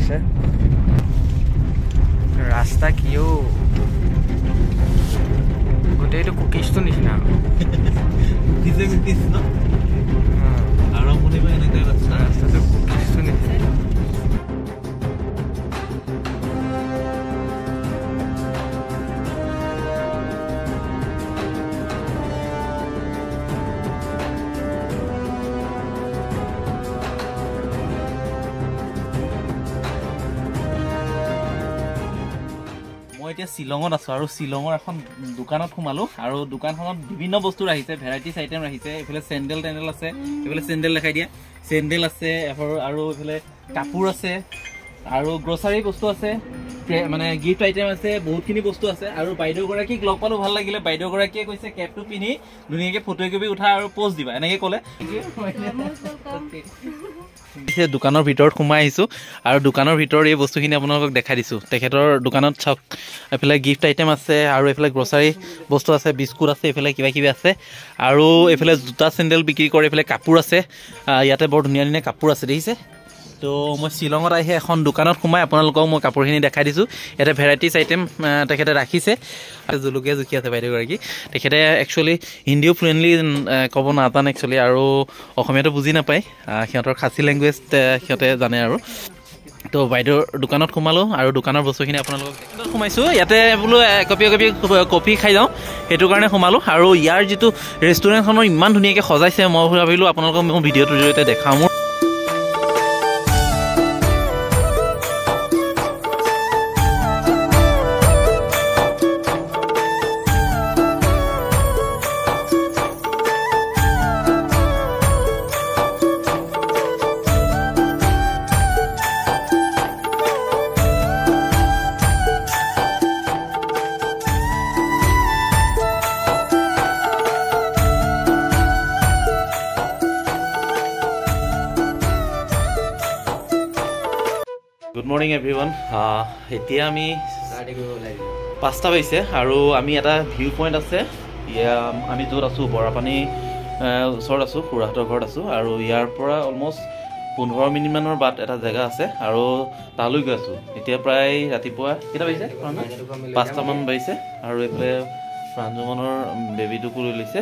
আছে ৰাস্তা কিও গোটেইটো কুকিজটো নিচিনা কুকিজ ন আৰম্ভণিৰ পৰা এনেকৈ ৰাস্তাটো কুকিজটো নিচিনা এতিয়া শ্বিলঙত আছো আৰু শ্বিলঙৰ এখন দোকানত সোমালো আৰু দোকানখনত বিভিন্ন বস্তু ৰাখিছে ভেৰাইটিজ আইটেম ৰাখিছে এইফালে চেণ্ডেল আছে এইফালে চেণ্ডেল দেখাই দিয়া চেণ্ডেল আছে আৰু এইফালে কাপোৰ আছে আৰু গ্ৰচাৰী বস্তু আছে মানে গিফ্ট আইটেম আছে বহুতখিনি বস্তু আছে আৰু বাইদেউগৰাকীক লগ পালো ভাল লাগিলে বাইদেউগৰাকীয়ে কৈছে কেপটো পিন্ধি ধুনীয়াকৈ ফটো একপি উঠা আৰু পোষ্ট দিবা এনেকৈ ক'লে দোকানৰ ভিতৰত সোমাই আহিছোঁ আৰু দোকানৰ ভিতৰত এই বস্তুখিনি আপোনালোকক দেখাই দিছোঁ তেখেতৰ দোকানত চাওক এইফালে গিফ্ট আইটেম আছে আৰু এইফালে গ্ৰচাৰী বস্তু আছে বিস্কুট আছে এইফালে কিবা কিবি আছে আৰু এইফালে জোতা চেণ্ডেল বিক্ৰী কৰে এইফালে কাপোৰ আছে ইয়াতে বৰ ধুনীয়া ধুনীয়া কাপোৰ আছে দেখিছে তো মই শ্বিলঙত আহি এখন দোকানত সোমাই আপোনালোকক মই কাপোৰখিনি দেখাই দিছোঁ ইয়াতে ভেৰাইটিজ আইটেম তেখেতে ৰাখিছে জলকীয়া জুখি আছে বাইদেউগৰাকী তেখেতে একচুৱেলি হিন্দীও ফ্লুৱেণ্টলি ক'ব নাজানে একচুৱেলি আৰু অসমীয়াটো বুজি নাপায় সিহঁতৰ খাচী লেংগুৱেজ সিহঁতে জানে আৰু তো বাইদেউৰ দোকানত সোমালোঁ আৰু দোকানৰ বস্তুখিনি আপোনালোকক সোমাইছোঁ ইয়াতে বোলো কফি খাই যাওঁ সেইটো কাৰণে সোমালোঁ আৰু ইয়াৰ যিটো ৰেষ্টুৰেণ্টখনৰ ইমান ধুনীয়াকৈ সজাইছে মই ভাবিলোঁ আপোনালোকক মোৰ ভিডিঅ'টোৰ জৰিয়তে দেখাওঁ মোৰ গুড মৰ্ণিং এভৰিৱান এতিয়া আমি 5টা বাজিছে আৰু আমি এটা ভিউ পইণ্ট আছে আমি য'ত আছোঁ বৰাপানী ওচৰত আছোঁ খুৰাহঁতৰ ঘৰত আছোঁ আৰু ইয়াৰ পৰা অলমষ্ট 15 মিনিটমানৰ বাট এটা জেগা আছে আৰু তালৈ গৈ আছোঁ এতিয়া প্ৰায় ৰাতিপুৱা কেইটা বাজিছে 5টামান বাজিছে আৰু এইফালে প্ৰাঞ্জুমনৰ বেবীটোকো লৈ লৈছে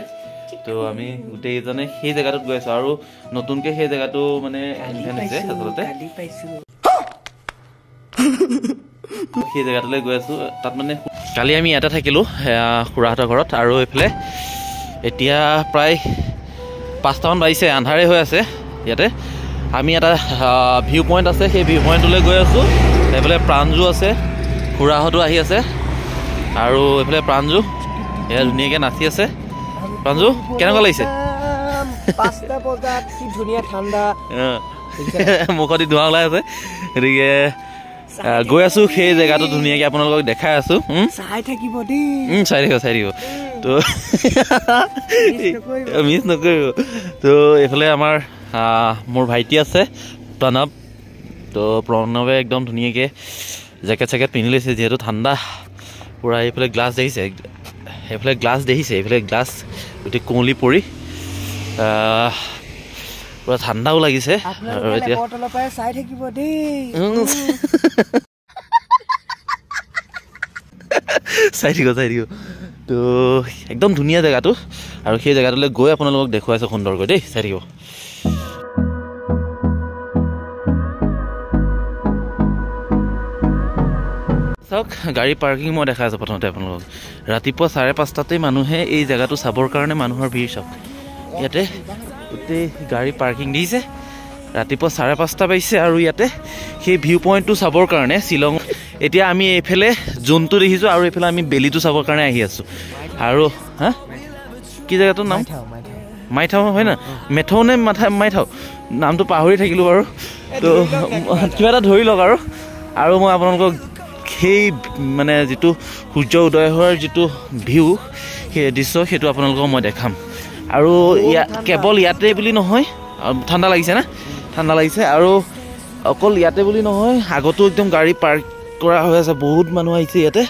তো আমি গোটেইজনে সেই জেগাটোত গৈ আছোঁ আৰু নতুনকৈ সেই জেগাটো মানে ইনভেণ্ট হৈছে আচলতে সেই জেগাটোলৈ গৈ আছোঁ তাত মানে কালি আমি ইয়াতে থাকিলোঁ খুৰাহঁতৰ ঘৰত আৰু এইফালে এতিয়া প্ৰায় 5টামান বাজিছে আন্ধাৰে হৈ আছে ইয়াতে আমি এটা ভিউ পইণ্ট আছে সেই ভিউ পইণ্টলৈ গৈ আছোঁ এইফালে প্ৰাঞ্জু আছে খুৰাহঁতো আহি আছে আৰু এইফালে প্ৰাঞ্জু এয়া ধুনীয়াকৈ নাচি আছে প্ৰাঞ্জু কেনেকুৱা লাগিছে 5টা বজাত কি ধুনীয়া ঠাণ্ডা মুখত ধোঁৱা ওলাই আছে গতিকে গৈ আছোঁ সেই জেগাটো ধুনীয়াকৈ আপোনালোকক দেখাই আছোঁ চাই থাকিব দেই চাই থাকিব তো মিছ নকৰিব তো এইফালে আমাৰ মোৰ ভাইটি আছে প্ৰণৱ তো প্ৰণৱে একদম ধুনীয়াকৈ জেকেট চেকেট পিন্ধি লৈছে যিহেতু ঠাণ্ডা পূৰা এইফালে গ্লাছ দেখিছে এইফালে গ্লাছ গোটেই কুঁৱলী পৰি পুৰা ঠাণ্ডাও লাগিছে আৰু এতিয়া চাই থাকিব দেই চাই থাকিব তো একদম ধুনীয়া জেগাটো আৰু সেই জেগাটোলৈ গৈ আপোনালোকক দেখুৱাইছোঁ সুন্দৰকৈ দেই চাই থাকিব চাওক গাড়ী পাৰ্কিং মই দেখাই আছোঁ প্ৰথমতে আপোনালোকক ৰাতিপুৱা 5:30টাতেই মানুহে এই জেগাটো চাবৰ কাৰণে মানুহৰ ভিৰ চাওক ইয়াতে গোটেই গাড়ী পাৰ্কিং দিছে ৰাতিপুৱা 5:30টা বাজিছে আৰু ইয়াতে সেই ভিউ পইণ্টটো চাবৰ কাৰণে শ্বিলং এতিয়া আমি এইফালে জোনটো দেখিছোঁ আৰু এইফালে আমি বেলিটো চাবৰ কাৰণে আহি আছোঁ আৰু কি জেগাটোৰ নাম মাইথাও হয় না মেথৌ নে মাইথাও নামটো পাহৰি থাকিলোঁ বাৰু তো কিবা এটা ধৰি লওক আৰু মই আপোনালোকক সেই মানে যিটো সূৰ্য উদয় হোৱাৰ যিটো ভিউ সেই দৃশ্য সেইটো আপোনালোকক মই দেখাম আৰু কেৱল ইয়াতে বুলি নহয় ঠাণ্ডা লাগিছে না ঠাণ্ডা লাগিছে আৰু অকল ইয়াতে বুলি নহয় আগতো একদম গাড়ী পাৰ্ক কৰা হৈ আছে বহুত মানুহ আহিছে ইয়াতে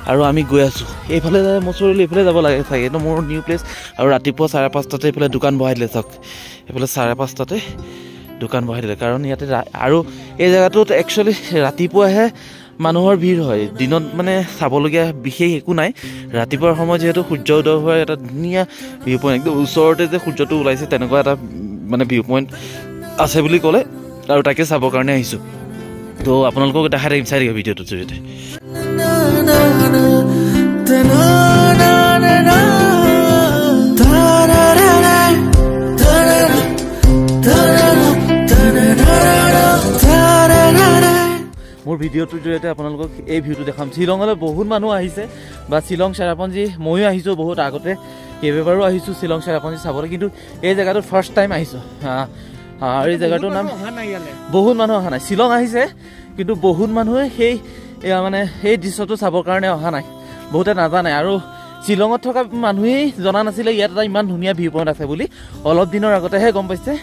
আৰু আমি গৈ আছোঁ এইফালে মচুৰিলে এইফালে যাব লাগে চাগে এইটো মোৰ নিউ প্লেচ আৰু ৰাতিপুৱা 5:30টাতে এইফালে দোকান বহাই দিলে চাওক এইফালে 5:30টাতে দোকান বহাই দিলে কাৰণ ইয়াতে আৰু এই জেগাটোত একচুৱেলি ৰাতিপুৱাহে মানুহৰ ভিৰ হয় দিনত মানে চাবলগীয়া বিশেষ একো নাই ৰাতিপুৱাৰ সময়ত যিহেতু সূৰ্য উদয় হোৱাৰ এটা ধুনীয়া ভিউ পইণ্ট একদম ওচৰতে যে সূৰ্যটো ওলাইছে তেনেকুৱা এটা মানে ভিউ পইণ্ট আছে বুলি ক'লে আৰু তাকে চাবৰ কাৰণে আহিছোঁ তো আপোনালোকক দেখাই থাকিম চাই থাকিব ভিডিঅ'টোৰ জৰিয়তে মোৰ ভিডিঅ'টোৰ জৰিয়তে আপোনালোকক এই ভিউটো দেখাম শ্বিলঙলৈ বহুত মানুহ আহিছে বা শ্বিলং চেৰাপুঞ্জী ময়ো আহিছোঁ বহুত আগতে কেইবাবাৰো আহিছোঁ শ্বিলং চেৰাপুঞ্জী চাবলৈ কিন্তু এই জেগাটোত ফাৰ্ষ্ট টাইম আহিছোঁ আৰু এই জেগাটোৰ নাম বহুত মানুহ অহা নাই শ্বিলং আহিছে কিন্তু বহুত মানুহে মানে সেই দৃশ্যটো চাবৰ কাৰণে অহা নাই বহুতে নাজানে আৰু শ্বিলঙত থকা মানুহেই জনা নাছিলে ইয়াত এটা ইমান ধুনীয়া ভিউ পইণ্ট আছে বুলি অলপ দিনৰ আগতেহে গম পাইছে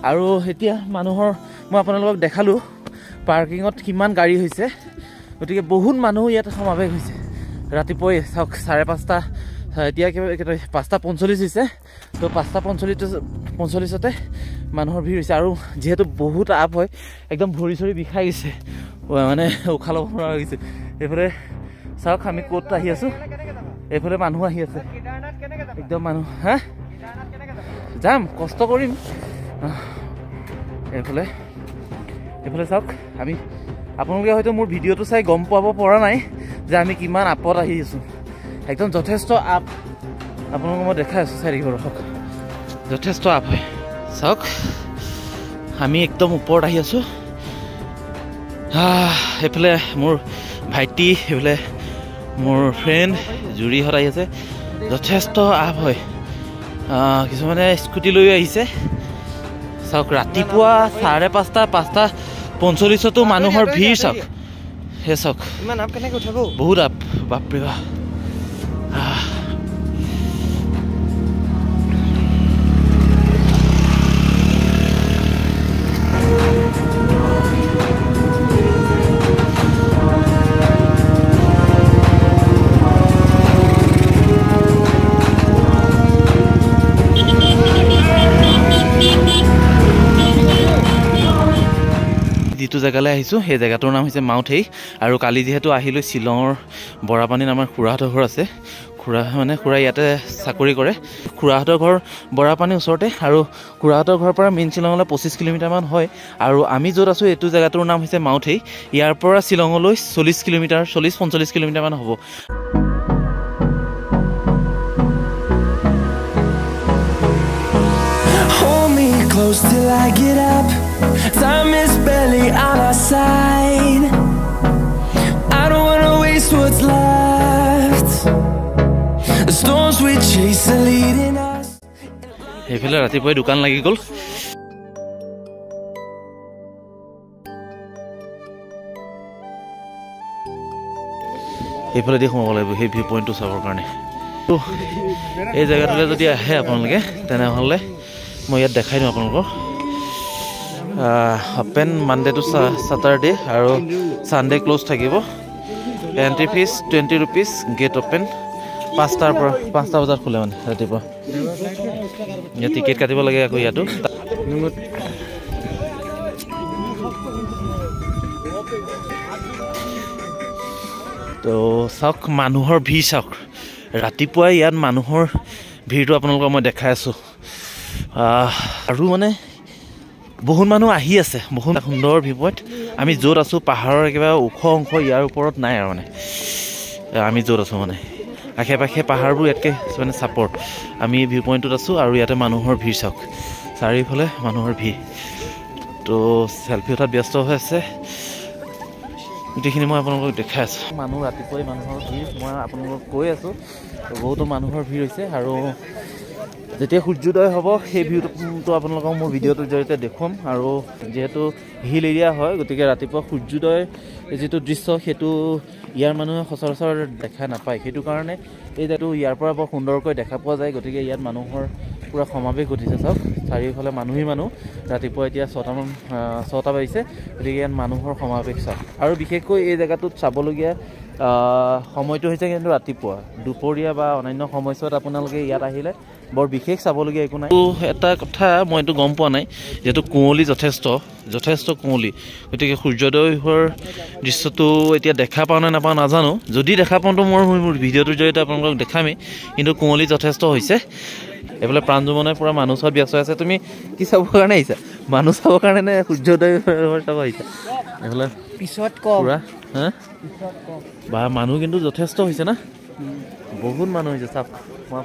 আৰু এতিয়া মানুহৰ মই আপোনালোকক দেখালোঁ পাৰ্কিঙত কিমান গাড়ী হৈছে গতিকে বহুত মানুহ ইয়াত সমাৱেশ হৈছে ৰাতিপুৱাই চাওক 5:30 এতিয়া 5:45 হৈছে তো 5:45তে মানুহৰ ভিৰ হৈছে আৰু যিহেতু বহুত আপ হয় একদম ভৰি চৰি বিষাই গৈছে মানে উশাহ ল'ব নোৱাৰা হৈছে এইফালে চাওক আমি ক'ত আহি আছোঁ এইফালে মানুহ আহি আছে একদম মানুহ হা যাম কষ্ট কৰিম এইফালে চাওক আমি আপোনালোকে হয়তো মোৰ ভিডিঅ'টো চাই গম পাব পৰা নাই যে আমি কিমান আপত আহি আছোঁ একদম যথেষ্ট আপ আপোনালোকক মই দেখাই আছোঁ চাই থাকিব ৰখক যথেষ্ট আপ হয় চাওক আমি একদম ওপৰত আহি আছোঁ এইফালে মোৰ ভাইটি এইফালে মোৰ ফ্ৰেণ্ড জুৰিহঁত আহি আছে যথেষ্ট আপ হয় কিছুমানে স্কুটি লৈ আহিছে চাওক ৰাতিপুৱা 5:30 মানুহৰ ভিৰ চাওক সেই চাওক ইমান আপ কেনেকৈ উঠাব বহুত আপ বাপৰে বাপ যিটো জেগালৈ আহিছোঁ সেই জেগাটোৰ নাম হৈছে মাউথেই আৰু কালি যিহেতু আহিলোঁ শ্বিলঙৰ বৰাপানীত আমাৰ খুৰাহঁতৰ ঘৰ আছে খুৰা ইয়াতে চাকৰি কৰে খুৰাহঁতৰ ঘৰ বৰাপানীৰ ওচৰতে আৰু খুৰাহঁতৰ ঘৰৰ পৰা মেইন শ্বিলঙলৈ 25 কিলোমিটাৰমান হয় আৰু আমি য'ত আছোঁ এইটো জেগাটোৰ নাম হৈছে মাউথেই ইয়াৰ পৰা শ্বিলঙলৈ 40-45 কিলোমিটাৰমান হ'ব Close till I get up. Time is barely on our side. I don't wanna waste what's left. The storms we chase are leading us. এইফালে ৰাতিপুৱাই দোকান লাগি গ'ল এইফালে দি সোমাব লাগিব সেই ভিউ পইণ্টটো চাবৰ কাৰণে এই জেগাটোলৈ যদি আহে আপোনালোকে তেনেহ'লে মই ইয়াত দেখাই দিওঁ আপোনালোকক অপেন মানডে টু ছাটাৰডে আৰু ছানডে ক্ল'জ থাকিব entry fee 20 rupees gate open 5টাৰ পৰা 5টা বজাত খোলে মানে ৰাতিপুৱা ইয়াত টিকেট কাটিব লাগে আকৌ ইয়াতো তো চাওক মানুহৰ ভিৰ চাওক ৰাতিপুৱাই ইয়াত মানুহৰ ভিৰটো আপোনালোকক মই দেখাই আছোঁ আৰু মানে বহুত মানুহ আহি আছে বহুত সুন্দৰ ভিউ পইণ্ট আমি য'ত আছোঁ পাহাৰৰ একেবাৰে ওখ অংশ ইয়াৰ ওপৰত নাই আৰু মানে আমি য'ত আছোঁ মানে আশে পাশে পাহাৰবোৰ ইয়াতকৈ মানে চাপৰ্ট আমি ভিউ পইণ্টটোত আছোঁ আৰু ইয়াতে মানুহৰ ভিৰ চাওক চাৰিওফালে মানুহৰ ভিৰ তো চেলফি উঠাত ব্যস্ত হৈ আছে গোটেইখিনি মই আপোনালোকক দেখাই আছোঁ মানুহ ৰাতিপুৱাই মানুহৰ ভিৰ মই আপোনালোকক কৈ আছোঁ বহুতো মানুহৰ ভিৰ হৈছে আৰু যেতিয়া সূৰ্যোদয় হ'ব সেই ভিউটো আপোনালোকক মোৰ ভিডিঅ'টোৰ জৰিয়তে দেখুৱাম আৰু যিহেতু হিল এৰিয়া হয় গতিকে ৰাতিপুৱা সূৰ্যোদয় যিটো দৃশ্য সেইটো ইয়াৰ মানুহে সচৰাচৰ দেখা নাপায় সেইটো কাৰণে এই জেগাটো ইয়াৰ পৰা বৰ সুন্দৰকৈ দেখা পোৱা যায় গতিকে ইয়াত মানুহৰ পুৰা সমাৱেশ ঘটিছে চাওক চাৰিওফালে মানুহেই মানুহ ৰাতিপুৱা এতিয়া 6টা বাজিছে গতিকে ইয়াত মানুহৰ সমাৱেশ চাওক আৰু বিশেষকৈ এই জেগাটোত চাবলগীয়া সময়টো হৈছে কিন্তু ৰাতিপুৱা দুপৰীয়া বা অন্যান্য সময়ছোৱাত আপোনালোকে ইয়াত আহিলে বৰ বিশেষ চাবলগীয়া একো নাই। এটা কথা মই এইটো গম পোৱা নাই, যিহেতু কুঁৱলী যথেষ্ট কুঁৱলী, গতিকে সূৰ্যোদয় হোৱাৰ দৃশ্যটো এতিয়া দেখা পাওঁ নে নাপাওঁ নাজানো। যদি দেখা পাওঁতো মোৰ ভিডিঅ'টোৰ জৰিয়তে আপোনালোকক দেখামেই, কিন্তু কুঁৱলী যথেষ্ট হৈছে। এইফালে প্ৰাঞ্জুমনে পূৰা মানুহ চোৱাত ব্যস্ত আছে। তুমি কি চাবৰ কাৰণে আহিছা? মানুহ চাবৰ কাৰণে নে সূৰ্যোদয় চাব আহিছা? এইফালে পিছত কম পূৰা হা বা মানুহ কিন্তু যথেষ্ট হৈছে না, বহুত মানুহ হৈছে। চাওক মই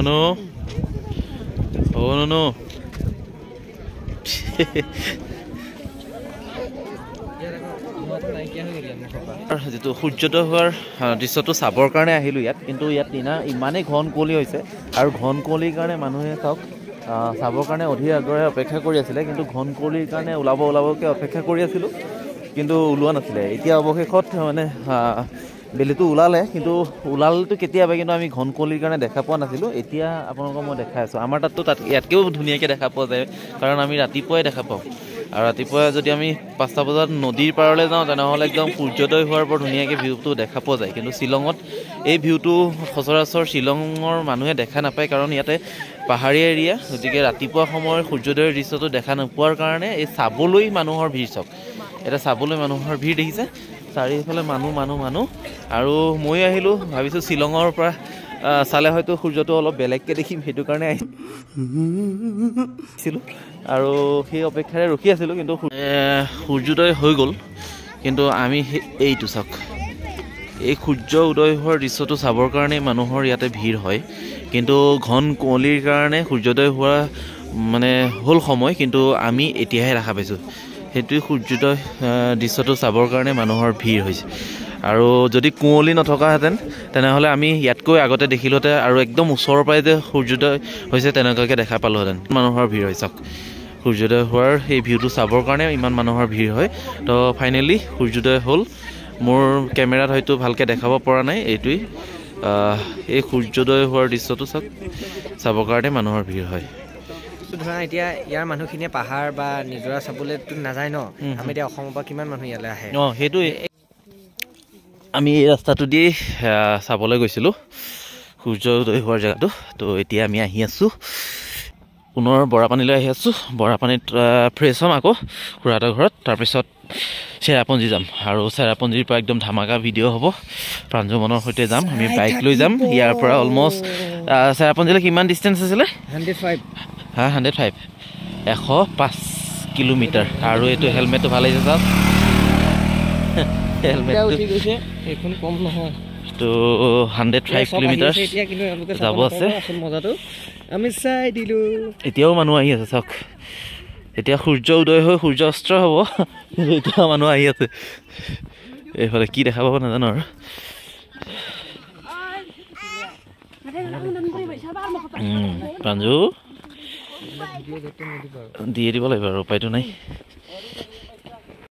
No. Oh no. যিটো সূৰ্যোদয় হোৱাৰ দৃশ্যটো চাবৰ কাৰণে আহিলোঁ ইয়াত, কিন্তু ইয়াত ইমানেই ঘন কুঁৱলী হৈছে, আৰু ঘন কুঁৱলীৰ কাৰণে মানুহে চাওক চাবৰ কাৰণে অধীৰ আগ্ৰহে অপেক্ষা কৰি আছিলে, কিন্তু ঘন কুঁৱলীৰ কাৰণে ওলাবকৈ অপেক্ষা কৰি আছিলোঁ, কিন্তু ওলোৱা নাছিলে। এতিয়া অৱশেষত মানে বেলিটো ওলালে, কিন্তু ওলালেতো কেতিয়াবা, কিন্তু আমি ঘন কুঁৱলীৰ কাৰণে দেখা পোৱা নাছিলোঁ। এতিয়া আপোনালোকক মই দেখাই আছোঁ। আমাৰ তাততো ইয়াতকৈও ধুনীয়াকৈ দেখা পোৱা যায়, কাৰণ আমি ৰাতিপুৱাই দেখা পাওঁ। আৰু ৰাতিপুৱা যদি আমি 5টা বজাত নদীৰ পাৰলৈ যাওঁ, তেনেহ'লে একদম সূৰ্যোদয় হোৱাৰ বৰ ধুনীয়াকৈ ভিউটো দেখা পোৱা যায়। কিন্তু শ্বিলঙত এই ভিউটো সচৰাচৰ শ্বিলঙৰ মানুহে দেখা নাপায়, কাৰণ ইয়াতে পাহাৰীয়া এৰিয়া, গতিকে ৰাতিপুৱা সময়ৰ সূৰ্যোদয়ৰ দৃশ্যটো দেখা নোপোৱাৰ কাৰণে এই চাবলৈ মানুহৰ ভিৰ। চাওক এটা চাবলৈ মানুহৰ ভিৰ দেখিছে, চাৰিওফালে মানুহ। আৰু মই আহিলোঁ, ভাবিছোঁ শ্বিলঙৰ পৰা চালে হয়তো সূৰ্যটো অলপ বেলেগকৈ দেখিম, সেইটো কাৰণে আহিছিলোঁ আৰু সেই অপেক্ষাৰে ৰখি আছিলোঁ। কিন্তু সূৰ্যোদয় হৈ গ'ল, কিন্তু আমি এইটো চাওক, এই সূৰ্য উদয় হোৱাৰ দৃশ্যটো চাবৰ কাৰণেই মানুহৰ ইয়াতে ভিৰ হয়। কিন্তু ঘন কুঁৱলীৰ কাৰণে সূৰ্যোদয় হোৱা মানে হ'ল সময়, কিন্তু আমি এতিয়াহে দেখা পাইছোঁ। সেইটোৱে সূৰ্যোদয় দৃশ্যটো চাবৰ কাৰণে মানুহৰ ভিৰ হৈছে। আৰু যদি কুঁৱলী নথকাহেঁতেন তেনেহ'লে আমি ইয়াতকৈ আগতে দেখিলোঁহেঁতেন, আৰু একদম ওচৰৰ পৰাই যে সূৰ্যোদয় হৈছে তেনেকুৱাকৈ দেখা পালোঁহেঁতেন। মানুহৰ ভিৰ হয় চাওক, সূৰ্যোদয় হোৱাৰ সেই ভিউটো চাবৰ কাৰণে ইমান মানুহৰ ভিৰ হয়। তো ফাইনেলি সূৰ্যোদয় হ'ল। মোৰ কেমেৰাত হয়তো ভালকৈ দেখাব পৰা নাই, এইটোৱেই এই সূৰ্যোদয় হোৱাৰ দৃশ্যটো চাবৰ কাৰণে মানুহৰ ভিৰ হয়। ধৰা এতিয়া ইয়াৰ মানুহখিনিয়ে পাহাৰ বা নিজৰা চাবলৈতো নাযায় ন, আমি এতিয়া অসমৰ পৰা কিমান মানুহ ইয়ালৈ আহে। সেইটোৱে আমি এই ৰাস্তাটো দি চাবলৈ গৈছিলোঁ সূৰ্যোদয় হোৱাৰ জেগাটো। তো এতিয়া আমি আহি আছোঁ পুনৰ বৰাপানীলৈ আহি আছোঁ। বৰাপানীত ফ্ৰেছ হ'ম আকৌ খুৰাহঁতৰ ঘৰত, তাৰপিছত চেৰাপুঞ্জী যাম। আৰু চেৰাপুঞ্জীৰ পৰা একদম ধামাকা ভিডিঅ' হ'ব। প্ৰাঞ্জুমনৰ সৈতে যাম, আমি বাইক লৈ যাম। ইয়াৰ পৰা অলমষ্ট চেৰাপুঞ্জীলৈ কিমান ডিষ্টেঞ্চ আছিলে? 105 105 কিলোমিটাৰ। আৰু এইটো হেলমেটটো ভাল লাগিছে চাওক, হেলমেটটো এইখন কম নহয়। তো 105 কিলোমিটাৰ যাব আছে। মজাটো আমি চাই দিলোঁ। এতিয়াও মানুহ আহি আছে চাওক, এতিয়া সূৰ্য উদয় হৈ সূৰ্য অস্ত হ'ব, কিন্তু এতিয়াও মানুহ আহি আছে। এইফালে কি দেখা পাব নাজানো আৰু। প্ৰাঞ্জু দিয়ে দিব লাগিব আৰু, উপায়টো নাই।